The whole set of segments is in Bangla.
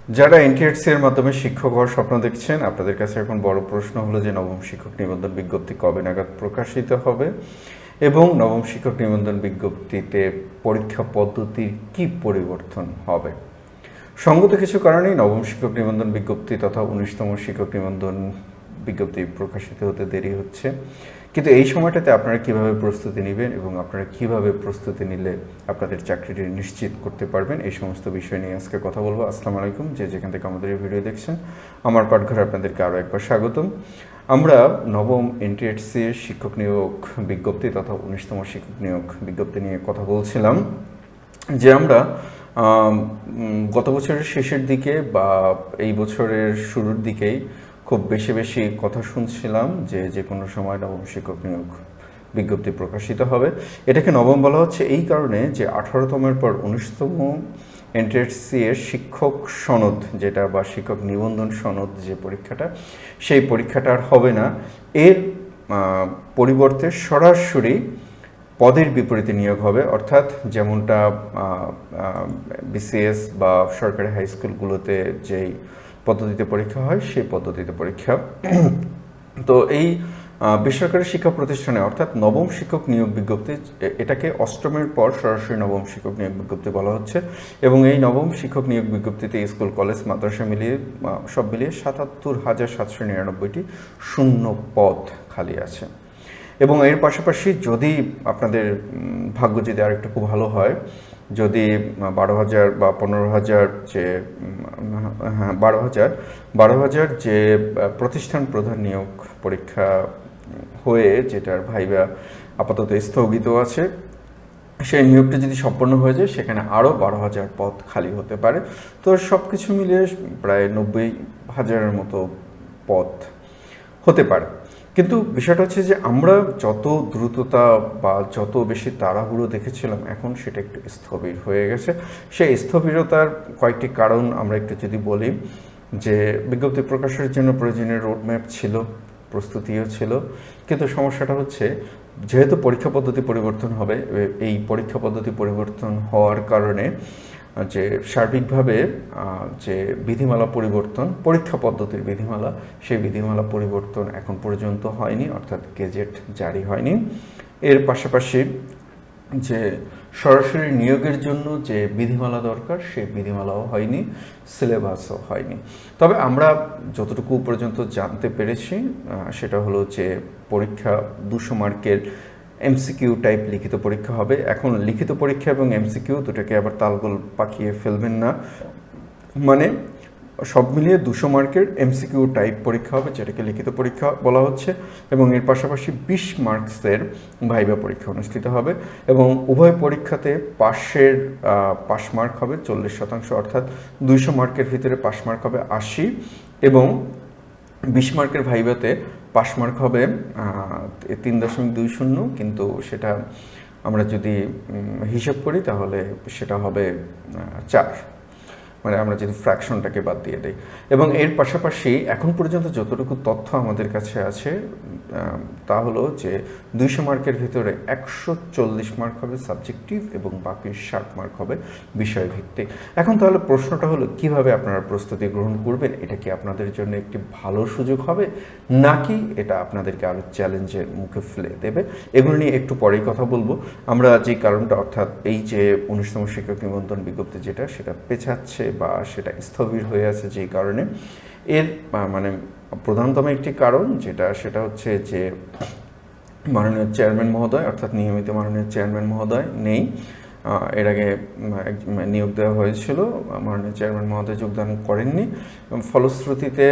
যারা এনটিআরসি এর মাধ্যমে শিক্ষক হওয়ার স্বপ্ন দেখছেন, আপনাদের কাছে এখন বড় প্রশ্ন হলো যে নবম শিক্ষক নিবন্ধন বিজ্ঞপ্তি কবে নাগাদ প্রকাশিত হবে এবং নবম শিক্ষক নিবন্ধন বিজ্ঞপ্তিতে পরীক্ষা পদ্ধতির কি পরিবর্তন হবে। সঙ্গত কিছু কারণেই নবম শিক্ষক নিবন্ধন বিজ্ঞপ্তি তথা 19তম শিক্ষক নিবন্ধন বিজ্ঞপ্তি প্রকাশিত হতে দেরি হচ্ছে। কিন্তু এই সময়টাতে আপনারা কিভাবে প্রস্তুতি নেবেন এবং আপনারা কিভাবে প্রস্তুতি নিলে আপনাদের চাকরিটি নিশ্চিত করতে পারবেন, এই সমস্ত বিষয় নিয়ে আজকে কথা বলবো। আসসালামু আলাইকুম, যেখান থেকে আমাদের এই ভিডিও দেখছেন, আমার পাঠঘরে আপনাদেরকে আরও একবার স্বাগতম। আমরা নবম এনটিআরসি শিক্ষক নিয়োগ বিজ্ঞপ্তি তথা 19তম শিক্ষক নিয়োগ বিজ্ঞপ্তি নিয়ে কথা বলছিলাম যে আমরা গত বছরের শেষের দিকে বা এই বছরের শুরুর দিকেই খুব বেশি বেশি কথা শুনছিলাম যে কোনো সময় নবম শিক্ষক নিয়োগ বিজ্ঞপ্তি প্রকাশিত হবে। এটাকে নবম বলা হচ্ছে এই কারণে যে 18তমের পর 19তম এনটিআরসি এর শিক্ষক সনদ যেটা বা শিক্ষক নিবন্ধন সনদ যে পরীক্ষাটা, সেই পরীক্ষাটা আর হবে না। এর পরিবর্তে সরাসরি পদের বিপরীতে নিয়োগ হবে, অর্থাৎ যেমনটা বিসিএস বা সরকারি হাই স্কুলগুলোতে যেই পদ্ধতিতে পরীক্ষা হয় সেই পদ্ধতিতে পরীক্ষা। তো এই বেসরকারি শিক্ষা প্রতিষ্ঠানে অর্থাৎ নবম শিক্ষক নিয়োগ বিজ্ঞপ্তি, এটাকে অষ্টমের পর সরাসরি নবম শিক্ষক নিয়োগ বিজ্ঞপ্তি বলা হচ্ছে এবং এই নবম শিক্ষক নিয়োগ বিজ্ঞপ্তিতে স্কুল কলেজ মাদ্রাসা মিলিয়ে সব মিলিয়ে ৭৭,৭৯৯টি শূন্য পদ খালি আছে। এবং এর পাশাপাশি যদি আপনাদের ভাগ্য যদি আর একটু ভালো হয়, যদি 12,000 বা 15,000 যে 12,000 যে প্রতিষ্ঠান প্রধান নিয়োগ পরীক্ষা হয়ে যেটার ভাইবা আপাতত স্থগিত আছে, সেই নিয়োগটা যদি সম্পন্ন হয়ে যায় সেখানে আরও 12,000 পদ খালি হতে পারে। তো সব কিছু মিলিয়ে প্রায় 90,000-এর মতো পদ হতে পারে। কিন্তু বিষয়টা হচ্ছে যে আমরা যত দ্রুততা বা যত বেশি তাড়াহুড়ো দেখেছিলাম, এখন সেটা একটু স্থবির হয়ে গেছে। সেই স্থবিরতার কয়েকটি কারণ আমরা একটু যদি বলি, যে বিজ্ঞপ্তি প্রকাশের জন্য প্রয়োজনীয় রোডম্যাপ ছিল, প্রস্তুতিও ছিল, কিন্তু সমস্যাটা হচ্ছে যেহেতু পরীক্ষা পদ্ধতি পরিবর্তন হবে, এই পরীক্ষা পদ্ধতি পরিবর্তন হওয়ার কারণে যে সার্বিকভাবে যে বিধিমালা পরিবর্তন, পরীক্ষা পদ্ধতির বিধিমালা, সেই বিধিমালা পরিবর্তন এখন পর্যন্ত হয়নি, অর্থাৎ গেজেট জারি হয়নি। এর পাশাপাশি যে সরাসরি নিয়োগের জন্য যে বিধিমালা দরকার সেই বিধিমালাও হয়নি, সিলেবাসও হয়নি। তবে আমরা যতটুকু পর্যন্ত জানতে পেরেছি সেটা হলো যে পরীক্ষা 200 মার্কের এমসিকিউ টাইপ লিখিত পরীক্ষা হবে। এখন লিখিত পরীক্ষা এবং এমসিকিউ দুটাকে আবার তালগোল পাকিয়ে ফেলবেন না, মানে সব মিলিয়ে 200 মার্কের এমসিকিউ টাইপ পরীক্ষা হবে, যেটাকে লিখিত পরীক্ষা বলা হচ্ছে, এবং এর পাশাপাশি 20 মার্কসের ভাইবা পরীক্ষা অনুষ্ঠিত হবে এবং উভয় পরীক্ষাতে পাস মার্ক হবে 40%, অর্থাৎ 200 মার্কের ভিতরে পাস মার্ক হবে 80 এবং 20 মার্কের ভাইভাতে পাস মার্ক হবে 3.20, কিন্তু সেটা আমরা যদি হিসাব করি তাহলে সেটা হবে 4, মানে আমরা যদি ফ্র্যাকশনটাকে বাদ দিয়ে দিই। এবং এর পাশাপাশি এখন পর্যন্ত যতটুকু তথ্য আমাদের কাছে আছে তা হলো যে 200 মার্কের ভিতরে 140 মার্ক হবে সাবজেক্টিভ এবং বাকি 60 মার্ক হবে বিষয়ভিত্তিক। এখন তাহলে প্রশ্নটা হলো কিভাবে আপনারা প্রস্তুতি গ্রহণ করবেন? এটা কি আপনাদের জন্য একটি ভালো সুযোগ হবে নাকি এটা আপনাদেরকে আরও চ্যালেঞ্জের মুখে ফেলে দেবে? এগুলো নিয়ে একটু পরেই কথা বলবো। আমরা যে কারণটা, অর্থাৎ এই যে 19তম শিক্ষক নিবন্ধন বিজ্ঞপ্তি যেটা, সেটা পেছাচ্ছে বা সেটা স্থবির হয়ে আছে যেই কারণে, এর মানে প্রধানতম একটি কারণ সেটা হচ্ছে যে মাননীয় চেয়ারম্যান মহোদয়, অর্থাৎ নিয়মিত মাননীয় চেয়ারম্যান মহোদয় নেই। এর আগে নিয়োগ দেওয়া হয়েছিল, মাননীয় চেয়ারম্যান মহোদয় যোগদান করেননি। ফলশ্রুতিতে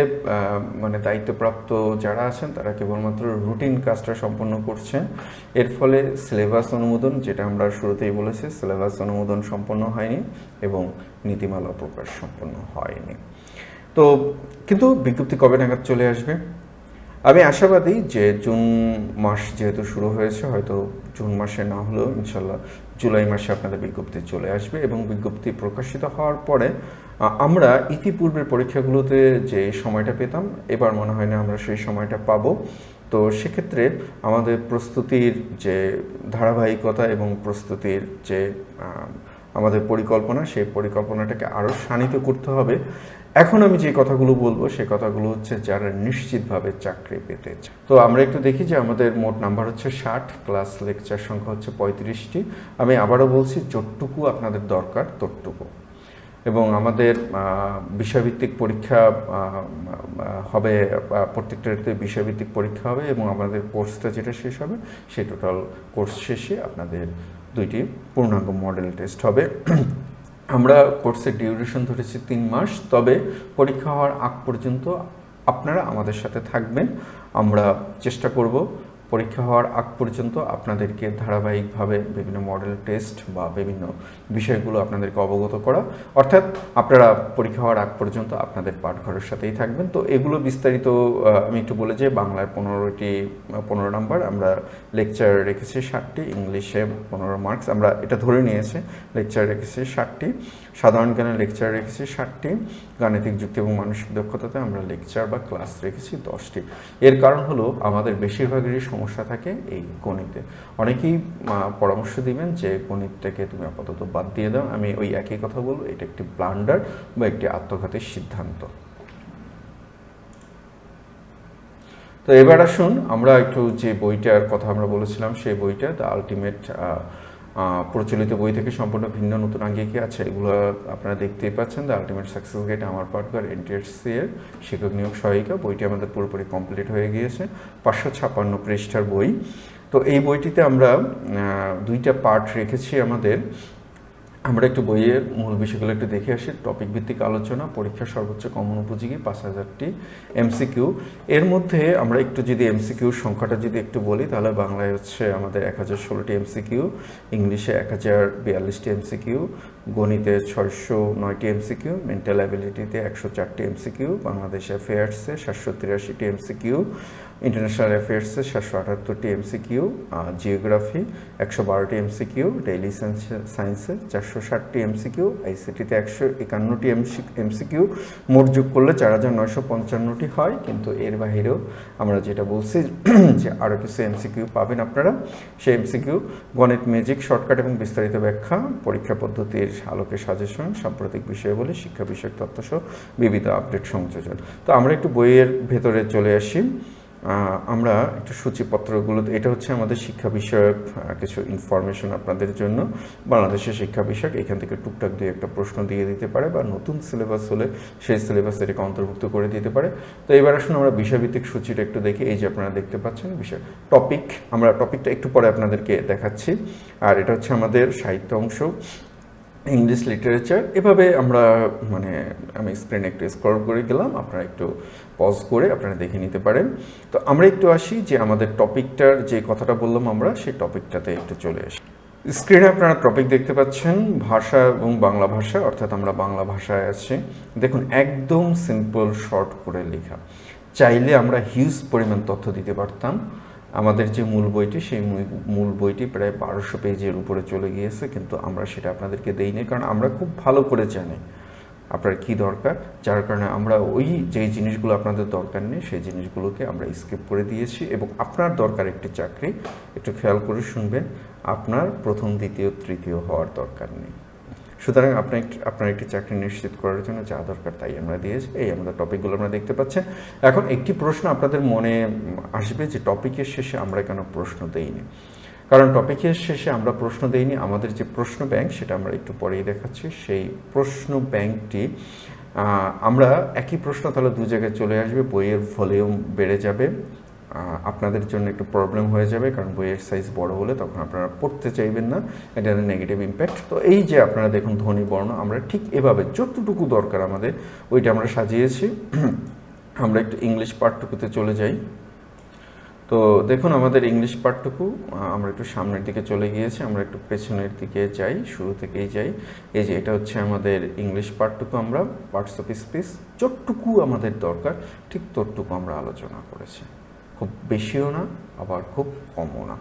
মানে দায়িত্বপ্রাপ্ত যারা আছেন তারা কেবলমাত্র রুটিন কাজটা সম্পন্ন করছেন। এর ফলে সিলেবাস অনুমোদন, যেটা আমরা শুরুতেই বলেছি, সিলেবাস অনুমোদন সম্পন্ন হয়নি এবং নীতিমালা প্রকাশ সম্পন্ন হয়নি। তো কিন্তু বিজ্ঞপ্তি কবে নাগাদ চলে আসবে? আমি আশাবাদী যে জুন মাস যেহেতু শুরু হয়েছে, হয়তো জুন মাসে না হলেও ইনশাল্লাহ জুলাই মাসে আপনাদের বিজ্ঞপ্তি চলে আসবে এবং বিজ্ঞপ্তি প্রকাশিত হওয়ার পরে আমরা ইতিপূর্বের পরীক্ষাগুলোতে যে সময়টা পেতাম, এবার মনে হয় না আমরা সেই সময়টা পাবো। তো সেক্ষেত্রে আমাদের প্রস্তুতির যে ধারাবাহিকতা এবং প্রস্তুতির যে আমাদের পরিকল্পনা, সেই পরিকল্পনাটাকে আরও শানিত করতে হবে এখন আমি যে কথাগুলো বলবো সেই কথাগুলো হচ্ছে যারা নিশ্চিতভাবে চাকরি পেতে চায়। তো আমরা একটু দেখি যে আমাদের মোট নাম্বার হচ্ছে 60, ক্লাস লেকচার সংখ্যা হচ্ছে 35টি। আমি আবারও বলছি, যতটুকু আপনাদের দরকার ততটুকু। এবং আমাদের বিষয়ভিত্তিক পরীক্ষা হবে, প্রত্যেকটাতে বিষয়ভিত্তিক পরীক্ষা হবে, এবং আমাদের কোর্সটা যেটা শেষ হবে সেই টোটাল কোর্স শেষে আপনাদের 2টি পূর্ণাঙ্গ মডেল টেস্ট হবে। আমরা কোর্সের ডিউরেশন ধরেছি 3 মাস, তবে পরীক্ষা হওয়ার আগ পর্যন্ত আপনারা আমাদের সাথে থাকবেন। আমরা চেষ্টা করব পরীক্ষা হওয়ার আগ পর্যন্ত আপনাদেরকে ধারাবাহিকভাবে বিভিন্ন মডেল টেস্ট বা বিভিন্ন বিষয়গুলো আপনাদেরকে অবগত করা, অর্থাৎ আপনারা পরীক্ষা হওয়ার আগ পর্যন্ত আপনাদের পাঠঘরের সাথেই থাকবেন। তো এগুলো বিস্তারিত আমি একটু বলে যে, বাংলায় 15 নাম্বার, আমরা লেকচার রেখেছি 60টি, ইংলিশে 15 মার্কস, আমরা এটা ধরে নিয়েছি। লেকচার রেখেছি 60টি, সাধারণ জ্ঞানে লেকচার রেখেছি 60টি, গাণিতিক যুক্তি এবং মানসিক দক্ষতাতে আমরা লেকচার বা ক্লাস রেখেছি 10টি। এর কারণ হলো আমাদের বেশিরভাগেরই সমস্যা থাকে এই গণিতে। অনেকেই পরামর্শ দিবেন যে গণিতটাকে তুমি আপাতত বাদ দিয়ে দাও। আমি ওই একই কথা বলবো, এটা একটি ব্লান্ডার বা একটি আত্মঘাতী সিদ্ধান্ত। তো এবার আসুন আমরা একটু যে বইটার কথা আমরা বলেছিলাম সেই বইটা দ্য আলটিমেট, প্রচলিত বই থেকে সম্পূর্ণ ভিন্ন নতুন আঙ্গিকে আছে। এগুলো আপনারা দেখতেই পাচ্ছেন, দ্য আলটিমেট সাকসেস গাইড, আমার পাঠঘর, এনটিএসসি এর শিক্ষক নিয়োগ সহায়িকা। বইটি আমাদের পুরোপুরি কমপ্লিট হয়ে গিয়েছে, 556 পৃষ্ঠার বই। তো এই বইটিতে আমরা 2টা পার্ট রেখেছি। আমরা একটু বইয়ের মূল বিষয়গুলো একটু দেখে আসি। টপিক ভিত্তিক আলোচনা, পরীক্ষা সর্বোচ্চ কমন উপযোগী, 5000টি এমসিকিউ। এর মধ্যে আমরা একটু যদি এমসিকিউর সংখ্যাটা যদি একটু বলি, তাহলে বাংলায় হচ্ছে আমাদের 1016টি এমসিকিউ, ইংলিশে 1042টি এমসিকিউ, গণিতে 609টি এমসিকিউ, মেন্টাল অ্যাবিলিটিতে 104টি এমসিকিউ, বাংলাদেশ অ্যাফেয়ার্সে 783টি এমসিকিউ, ইন্টারন্যাশনাল অ্যাফেয়ার্সে 778টি এমসিকিউ, জিওগ্রাফি 112টি এমসিকিউ, ডেইলি সায়েন্সে 460টি এমসিকিউ, আইসিটিতে 151টি এমসিকিউ, মোট যোগ করলে 4955টি হয়। কিন্তু এর বাহিরেও আমরা যেটা বলছি যে আরও কিছু এমসিকিউ পাবেন আপনারা। সেই এমসিকিউ গণিত, ম্যাজিক, শর্টকাট এবং বিস্তারিত ব্যাখ্যা, পরীক্ষা পদ্ধতির আলোকে সাজেশন, সাম্প্রতিক বিষয়াবলী, শিক্ষা বিষয়ক তথ্যসহ বিবিধ আপডেট সংযোজন। তো আমরা একটু বইয়ের ভেতরে চলে আসি। আমরা একটু সূচিপত্রগুলো, এটা হচ্ছে আমাদের শিক্ষা বিষয়ক কিছু ইনফরমেশন আপনাদের জন্য। বাংলাদেশের শিক্ষা বিষয়ক, এখান থেকে টুকটাক 2-1টা প্রশ্ন দিয়ে দিতে পারে, বা নতুন সিলেবাস হলে সেই সিলেবাস এটাকে অন্তর্ভুক্ত করে দিতে পারে। তো এবার আসুন আমরা বিষয়ভিত্তিক সূচিটা একটু দেখি। এই যে আপনারা দেখতে পাচ্ছেন বিষয় টপিক, আমরা টপিকটা একটু পরে আপনাদেরকে দেখাচ্ছি। আর এটা হচ্ছে আমাদের সাহিত্য অংশ, ইংলিশ লিটারেচার। এভাবে আমরা আমি স্ক্রিনে একটু স্ক্রল করে গেলাম, আপনারা একটু পজ করে আপনারা দেখে নিতে পারেন। তো আমরা একটু আসি যে আমাদের টপিকটার যে কথাটা বললাম, আমরা সেই টপিকটাতে একটু চলে আসি। স্ক্রিনে আপনারা টপিক দেখতে পাচ্ছেন, ভাষা এবং বাংলা ভাষা, অর্থাৎ আমরা বাংলা ভাষায় আছি। দেখুন একদম সিম্পল, শর্ট করে লেখা। চাইলে আমরা হিউজ পরিমাণ তথ্য দিতে পারতাম। আমাদের যে মূল বইটি, সেই মূল বইটি প্রায় 1200 পেজের উপরে চলে গিয়েছে, কিন্তু আমরা সেটা আপনাদেরকে দেইনি, কারণ আমরা খুব ভালো করে জানি আপনার কি দরকার। যার কারণে আমরা ওই যেই জিনিসগুলো আপনাদের দরকার নেই সেই জিনিসগুলোকে আমরা স্কিপ করে দিয়েছি। এবং আপনার দরকার একটি চাকরি, একটু খেয়াল করে শুনবেন, আপনার প্রথম, দ্বিতীয়, তৃতীয় হওয়ার দরকার নেই। সুতরাং আপনার একটি চাকরি নিশ্চিত করার জন্য যা দরকার তাই আমরা দিয়েছি। এই আমাদের টপিকগুলো আমরা দেখতে পাচ্ছেন। এখন একটি প্রশ্ন আপনাদের মনে আসবে যে টপিকের শেষে আমরা কেন প্রশ্ন দেইনি। কারণ টপিকের শেষে আমরা প্রশ্ন দেইনি, আমাদের যে প্রশ্ন ব্যাংক সেটা আমরা একটু পরেই দেখাচ্ছি। সেই প্রশ্ন ব্যাংকটি আমরা একই প্রশ্ন তাহলে 2 জায়গায় চলে আসবে, বইয়ের ভলিউম বেড়ে যাবে, আপনাদের জন্য একটু প্রবলেম হয়ে যাবে, কারণ বইয়ের সাইজ বড় হলে তখন আপনারা পড়তে চাইবেন না, এটা নেগেটিভ ইম্প্যাক্ট। তো এই যে আপনারা দেখুন ধ্বনি বর্ণ, আমরা ঠিক এভাবে যতটুকু দরকার আমাদের ওইটা আমরা সাজিয়েছি। আমরা একটু ইংলিশ পার্টটুকুতে চলে যাই। তো দেখুন আমাদের ইংলিশ পার্টটুকু আমরা একটু সামনের দিকে চলে গিয়েছি, আমরা একটু পেছনের দিকে যাই, শুরু থেকেই যাই। এই যে এটা হচ্ছে আমাদের ইংলিশ পার্টটুকু, আমরা পার্টস অফ স্পিচ যতটুকু আমাদের দরকার ঠিক ততটুকু আমরা আলোচনা করেছি, খুব বেশিও না আবার খুব কমও না।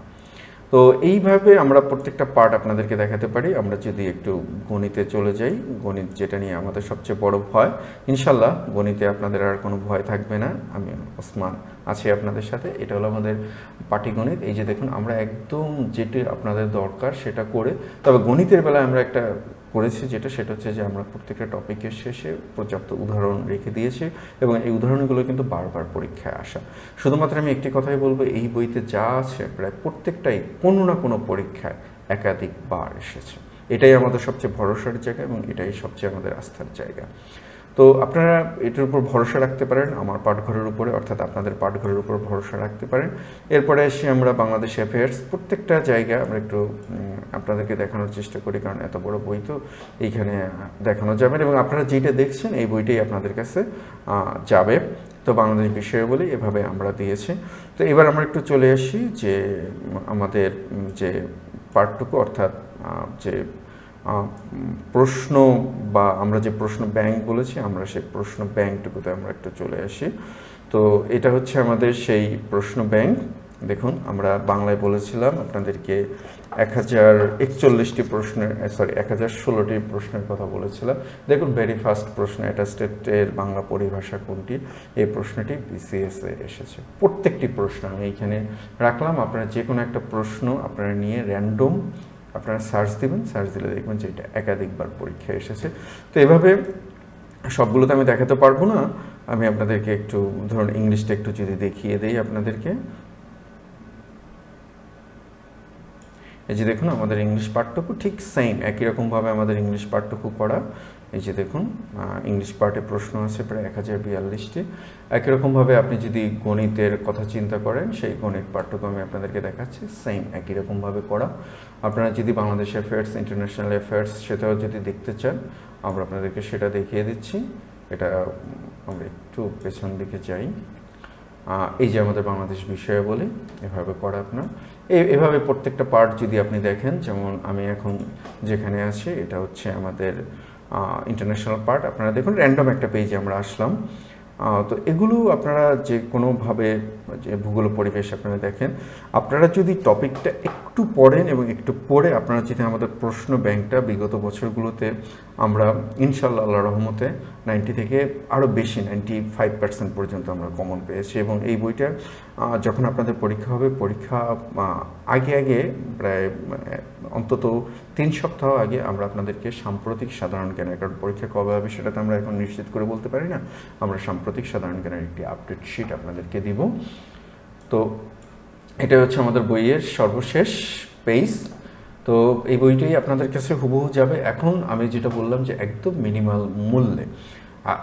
তো এইভাবে আমরা প্রত্যেকটা পার্ট আপনাদেরকে দেখাতে পারি। আমরা যদি একটু গণিতে চলে যাই, গণিত যেটা নিয়ে আমাদের সবচেয়ে বড় ভয়, ইনশাল্লাহ গণিতে আপনাদের আর কোনো ভয় থাকবে না, আমি ওসমান আছি আপনাদের সাথে। এটা হলো আমাদের পাটিগণিত। এই যে দেখুন আমরা একদম যেটা আপনাদের দরকার সেটা করে, তবে গণিতের বেলায় আমরা একটা করেছি সেটা হচ্ছে যে আমরা প্রত্যেকটা টপিকের শেষে পর্যাপ্ত উদাহরণ রেখে দিয়েছি এবং এই উদাহরণগুলো কিন্তু বারবার পরীক্ষায় আসা। শুধুমাত্র আমি একটি কথাই বলবো, এই বইতে যা আছে প্রায় প্রত্যেকটাই কোনো না কোনো পরীক্ষায় একাধিকবার এসেছে। এটাই আমাদের সবচেয়ে ভরসার জায়গা এবং এটাই সবচেয়ে আমাদের আস্থার জায়গা। তো আপনারা এটার উপর ভরসা রাখতে পারেন, আমার পাঠঘরের উপরে, অর্থাৎ আপনাদের পাঠঘরের উপর ভরসা রাখতে পারেন। এরপরে এসে আমরা বাংলাদেশ অ্যাফেয়ার্স প্রত্যেকটা জায়গা আমরা একটু আপনাদেরকে দেখানোর চেষ্টা করি, কারণ এত বড় বই তো এইখানে দেখানো যাবে না, এবং আপনারা যেটা দেখছেন এই বইটাই আপনাদের কাছে যাবে। তো বাংলাদেশ বিষয়াবলী এভাবে আমরা দিয়েছি। তো এবার আমরা একটু চলে আসি যে আমাদের যে পার্টটুকু, অর্থাৎ যে প্রশ্ন বা আমরা যে প্রশ্ন ব্যাংক বলেছি, আমরা সেই প্রশ্ন ব্যাংকটুকুতে আমরা একটু চলে আসি। তো এটা হচ্ছে আমাদের সেই প্রশ্ন ব্যাংক। দেখুন, আমরা বাংলায় বলেছিলাম আপনাদেরকে 1041টি প্রশ্নের 1016টি প্রশ্নের কথা বলেছিলাম। দেখুন, ভেরি ফার্স্ট প্রশ্ন, অ্যাটাস্টেটের বাংলা পরিভাষা কোনটি, এই প্রশ্নটি BCS এ এসেছে। প্রত্যেকটি প্রশ্ন আমি এইখানে রাখলাম। আপনারা যে কোনো একটা প্রশ্ন আপনারা নিয়ে র্যান্ডম আপনারা সার্চ দিবেন, সার্চ দিলে দেখবেন যে এটা একাধিকবার পরীক্ষায় এসেছে। তো এভাবে সবগুলোতে আমি দেখাতে পারবো না, আমি আপনাদেরকে একটু ধরুন ইংলিশটা একটু যদি দেখিয়ে দেই আপনাদেরকে। এই যে দেখুন, আমাদের ইংলিশ পার্টটুকু ঠিক সেম একই রকমভাবে আমাদের ইংলিশ পার্টটুকু করা। এই যে দেখুন, ইংলিশ পার্টে প্রশ্ন আছে প্রায় 1042টি। একই রকমভাবে আপনি যদি গণিতের কথা চিন্তা করেন, সেই গণিত পার্টটুকু আমি আপনাদেরকে দেখাচ্ছি, সেম একই রকমভাবে করা। আপনারা যদি বাংলাদেশ অ্যাফেয়ার্স, ইন্টারন্যাশনাল অ্যাফেয়ার্স সেটাও যদি দেখতে চান, আমরা আপনাদেরকে সেটা দেখিয়ে দিচ্ছি। এটা আমরা একটু পেছন দিকে যাই। এই যে আমাদের বাংলাদেশ বিষয়াবলী এভাবে করা আপনার এভাবে প্রত্যেকটা পার্ট যদি আপনি দেখেন, যেমন আমি এখন যেখানে আছি এটা হচ্ছে আমাদের ইন্টারন্যাশনাল পার্ট। আপনারা দেখুন র্যান্ডম একটা পেজে আমরা আসলাম। তো এগুলো আপনারা যে কোনোভাবে যে ভূগোল পরিবেশ আপনারা দেখেন, আপনারা যদি টপিকটা একটু পড়েন এবং একটু পড়ে আপনারা যদি আমাদের প্রশ্ন ব্যাংকটা বিগত বছরগুলোতে আমরা ইনশাআল্লাহ আল্লাহর রহমতে 90 থেকে আরও বেশি 95% পর্যন্ত আমরা কমন পেয়েছি। এবং এই বইটা যখন আপনাদের পরীক্ষা হবে, পরীক্ষা আগে প্রায় অন্তত 3 সপ্তাহ আগে আমরা আপনাদেরকে সাম্প্রতিক সাধারণ জ্ঞানের, কারণ পরীক্ষা কবে হবে সেটা তো আমরা এখন নিশ্চিত করে বলতে পারি না, আমরা সাম্প্রতিক সাধারণ জ্ঞানের একটি আপডেট শিট আপনাদেরকে দিব। তো এটা হচ্ছে আমাদের বইয়ের সর্বশেষ পেজ। তো এই বইটাই আপনাদের কাছে হুবহু যাবে। এখন আমি যেটা বললাম যে একদম মিনিমাল মূল্যে।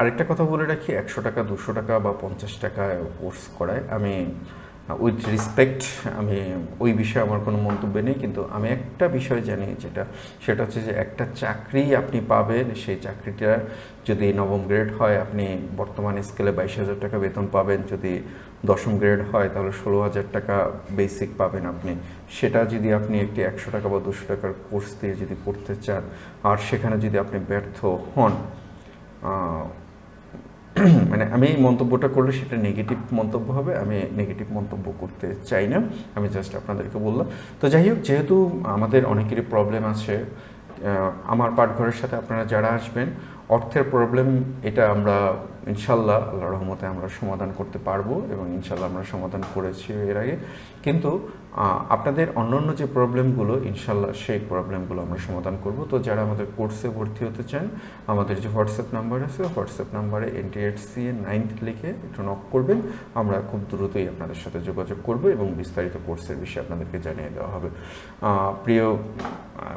আরেকটা কথা বলে রাখি, 100 টাকা, 200 টাকা বা 50 টাকায় কোর্স করায় আমি উইথ রেসপেক্ট, আমি ওই বিষয়ে আমার কোনো মন্তব্য নেই, কিন্তু আমি একটা বিষয় জানি সেটা হচ্ছে যে একটা চাকরি আপনি পাবেন, সেই চাকরিটা যদি 9ম গ্রেড হয় আপনি বর্তমান স্কেলে 22,000 টাকা বেতন পাবেন, যদি 10ম গ্রেড হয় তাহলে 16,000 টাকা বেসিক পাবেন আপনি। সেটা যদি আপনি একটি 100 টাকা বা 200 টাকার কোর্স দিয়ে যদি করতে চান, আর সেখানে যদি আপনি ব্যর্থ হন, মানে আমি এই মন্তব্যটা করলে সেটা নেগেটিভ মন্তব্য হবে, আমি নেগেটিভ মন্তব্য করতে চাই না, আমি জাস্ট আপনাদেরকে বললাম। তো যাই হোক, যেহেতু আমাদের অনেকেরই প্রবলেম আছে, আমার পাঠঘরের সাথে আপনারা যারা আসবেন, অর্থের প্রবলেম এটা আমরা ইনশাল্লাহ আল্লাহর রহমতে আমরা সমাধান করতে পারবো, এবং ইনশাল্লাহ আমরা সমাধান করেছি এর আগে। কিন্তু আপনাদের অন্যান্য যে প্রবলেমগুলো, ইনশাল্লাহ সেই প্রবলেমগুলো আমরা সমাধান করব। তো যারা আমাদের কোর্সে ভর্তি হতে চান, আমাদের যে হোয়াটসঅ্যাপ নাম্বার আছে, হোয়াটসঅ্যাপ নাম্বারে NTHC 9th লিখে একটু নক করবেন, আমরা খুব দ্রুতই আপনাদের সাথে যোগাযোগ করব এবং বিস্তারিত কোর্সের বিষয়ে আপনাদেরকে জানিয়ে দেওয়া হবে। প্রিয়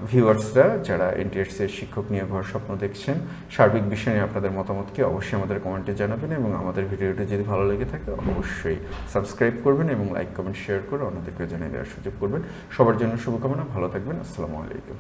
ভিউয়ার্সরা, যারা NTHC এর শিক্ষক নিয়োগ হওয়ার স্বপ্ন দেখছেন, সার্বিক বিষয় নিয়ে আপনাদের মতামতকে অবশ্যই আমাদের কমেন্টে জানাবেন, এবং আমাদের ভিডিওটি যদি ভালো লেগে থাকে অবশ্যই সাবস্ক্রাইব করবেন এবং লাইক, কমেন্ট, শেয়ার করে অন্যদেরকে জানিয়ে দেওয়ার সুযোগ করবেন। সবার জন্য শুভকামনা, ভালো থাকবেন, আসসালামু আলাইকুম।